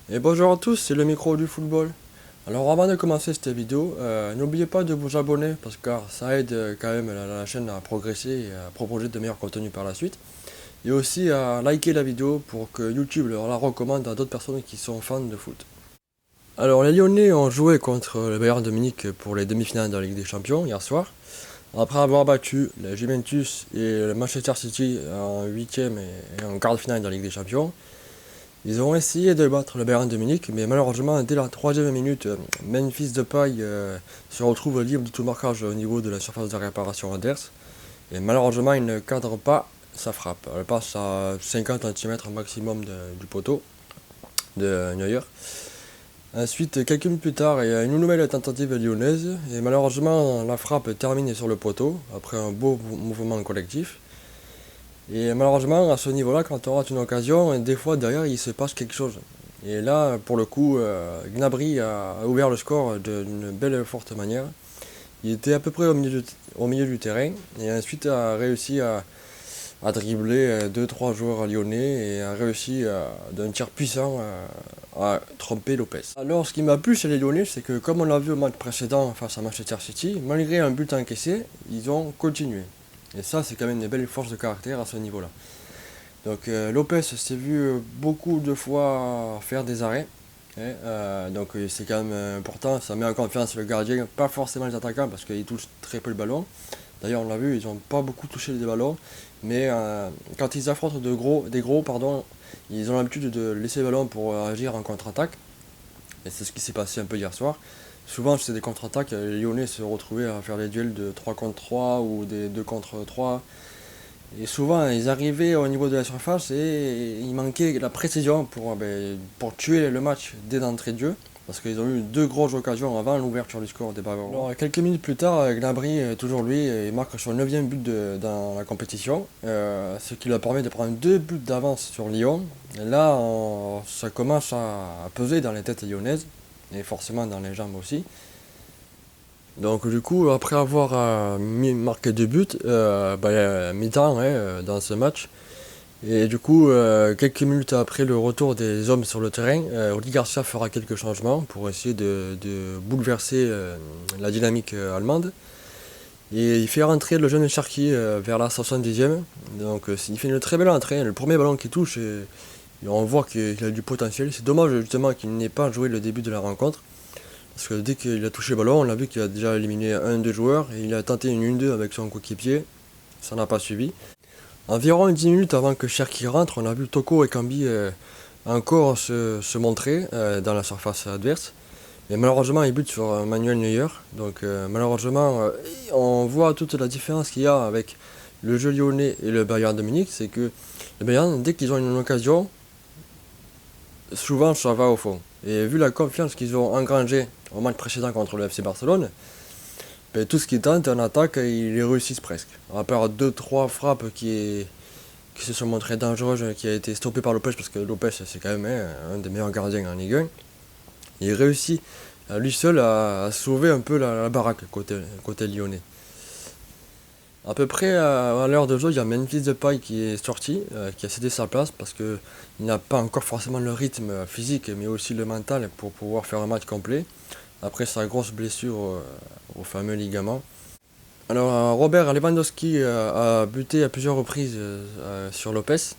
Et bonjour à tous, c'est le micro du football. Alors avant de commencer cette vidéo, n'oubliez pas de vous abonner parce que ça aide quand même la chaîne à progresser et à proposer de meilleurs contenus par la suite. Et aussi à liker la vidéo pour que YouTube la recommande à d'autres personnes qui sont fans de foot. Alors les Lyonnais ont joué contre le Bayern de Munich pour les demi-finales de la Ligue des Champions hier soir. Après avoir battu le Juventus et le Manchester City en huitième et en quart de finale de la Ligue des Champions, ils ont essayé de battre le Bayern de Munich, mais malheureusement, dès la troisième minute, Memphis Depay se retrouve libre de tout marquage au niveau de la surface de réparation adverse. Et malheureusement, il ne cadre pas sa frappe. Elle passe à 50 cm maximum du poteau de Neuer. Ensuite, quelques minutes plus tard, il y a une nouvelle tentative lyonnaise. Et malheureusement, la frappe termine sur le poteau, après un beau mouvement collectif. Et malheureusement, à ce niveau-là, quand on rate une occasion, des fois derrière il se passe quelque chose. Et là, pour le coup, Gnabry a ouvert le score d'une belle et forte manière. Il était à peu près au milieu du terrain et ensuite a réussi à dribbler deux trois joueurs lyonnais et a réussi d'un tir puissant à tromper Lopez. Alors, ce qui m'a plu chez les Lyonnais, c'est que comme on l'a vu au match précédent face à Manchester City, malgré un but encaissé, ils ont continué. Et ça, c'est quand même une belle force de caractère à ce niveau-là. Donc Lopez s'est vu beaucoup de fois faire des arrêts. Donc c'est quand même important, ça met en confiance le gardien, pas forcément les attaquants parce qu'ils touchent très peu le ballon. D'ailleurs on l'a vu, ils n'ont pas beaucoup touché les ballons, mais quand ils affrontent des gros, pardon, ils ont l'habitude de laisser le ballon pour agir en contre-attaque. Et c'est ce qui s'est passé un peu hier soir. Souvent c'est des contre-attaques, les Lyonnais se retrouvaient à faire des duels de 3 contre 3 ou des 2 contre 3. Et souvent, ils arrivaient au niveau de la surface et il manquait la précision pour tuer le match dès d'entrée de jeu. Parce qu'ils ont eu deux grosses occasions avant l'ouverture du score des Bavarois. Alors, quelques minutes plus tard, Gnabry, toujours lui, il marque son 9e but dans la compétition. Ce qui lui permet de prendre deux buts d'avance sur Lyon. Et là, ça commence à peser dans les têtes lyonnaises. Et forcément dans les jambes aussi. Donc du coup, après avoir marqué deux buts, mi-temps dans ce match, et du coup, quelques minutes après le retour des hommes sur le terrain, Rudi Garcia fera quelques changements pour essayer de bouleverser la dynamique allemande. Et il fait rentrer le jeune Cherki vers la 70e. Donc il fait une très belle entrée, le premier ballon qu'il touche, et on voit qu'il a du potentiel. C'est dommage justement qu'il n'ait pas joué le début de la rencontre. Parce que dès qu'il a touché le ballon, on a vu qu'il a déjà éliminé un des joueurs et il a tenté une 1-2 avec son coéquipier. Ça n'a pas suivi. Environ 10 minutes avant que Cherki rentre, on a vu Toko et Kambi encore se montrer dans la surface adverse. Et malheureusement, il bute sur Manuel Neuer. Donc malheureusement, on voit toute la différence qu'il y a avec le jeu lyonnais et le Bayern de Munich. C'est que le Bayern, dès qu'ils ont une occasion, souvent ça va au fond. Et vu la confiance qu'ils ont engrangée au match précédent contre le FC Barcelone, tout ce qu'ils tentent en attaque, ils les réussissent presque. À part 2-3 frappes qui se sont montrées dangereuses, qui a été stoppé par Lopez, parce que Lopez c'est quand même un des meilleurs gardiens en Ligue 1. Il réussit à lui seul à sauver un peu la baraque côté lyonnais. À peu près à l'heure de jeu, il y a Memphis Depay qui est sorti, qui a cédé sa place parce qu'il n'a pas encore forcément le rythme physique mais aussi le mental pour pouvoir faire un match complet après sa grosse blessure au fameux ligament. Alors Robert Lewandowski a buté à plusieurs reprises sur Lopez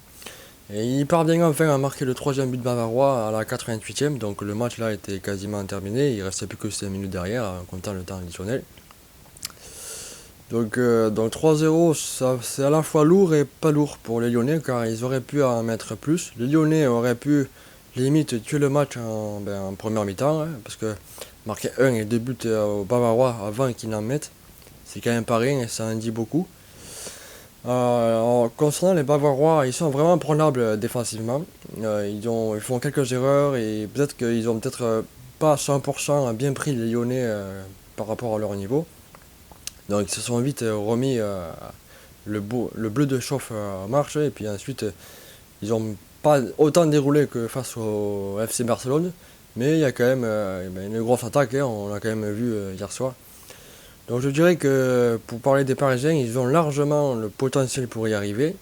et il parvient enfin à marquer le troisième but bavarois à la 88e, donc le match là était quasiment terminé, il ne restait plus que 5 minutes derrière en comptant le temps additionnel. Donc 3-0, c'est à la fois lourd et pas lourd pour les Lyonnais car ils auraient pu en mettre plus. Les Lyonnais auraient pu limite tuer le match en première mi-temps parce que marquer un et deux buts aux Bavarois avant qu'ils n'en mettent, c'est quand même pas rien et ça en dit beaucoup. Concernant les Bavarois, ils sont vraiment prenables défensivement. Ils font quelques erreurs et peut-être qu'ils ont peut-être pas à 100% bien pris les Lyonnais par rapport à leur niveau. Donc ils se sont vite remis le bleu de chauffe en marche et puis ensuite ils ont pas autant déroulé que face au FC Barcelone, mais il y a quand même une grosse attaque, on l'a quand même vu hier soir. Donc je dirais que pour parler des Parisiens, ils ont largement le potentiel pour y arriver.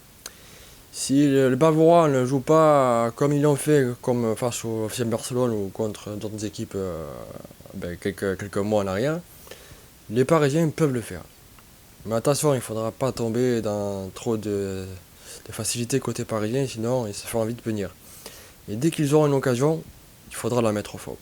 Si le Bavarois ne joue pas comme ils l'ont fait, comme face au FC Barcelone ou contre d'autres équipes quelques mois en arrière, les Parisiens peuvent le faire. Mais attention, il ne faudra pas tomber dans trop de facilité côté parisien, sinon ils se feront vite venir. Et dès qu'ils auront une occasion, il faudra la mettre au fond.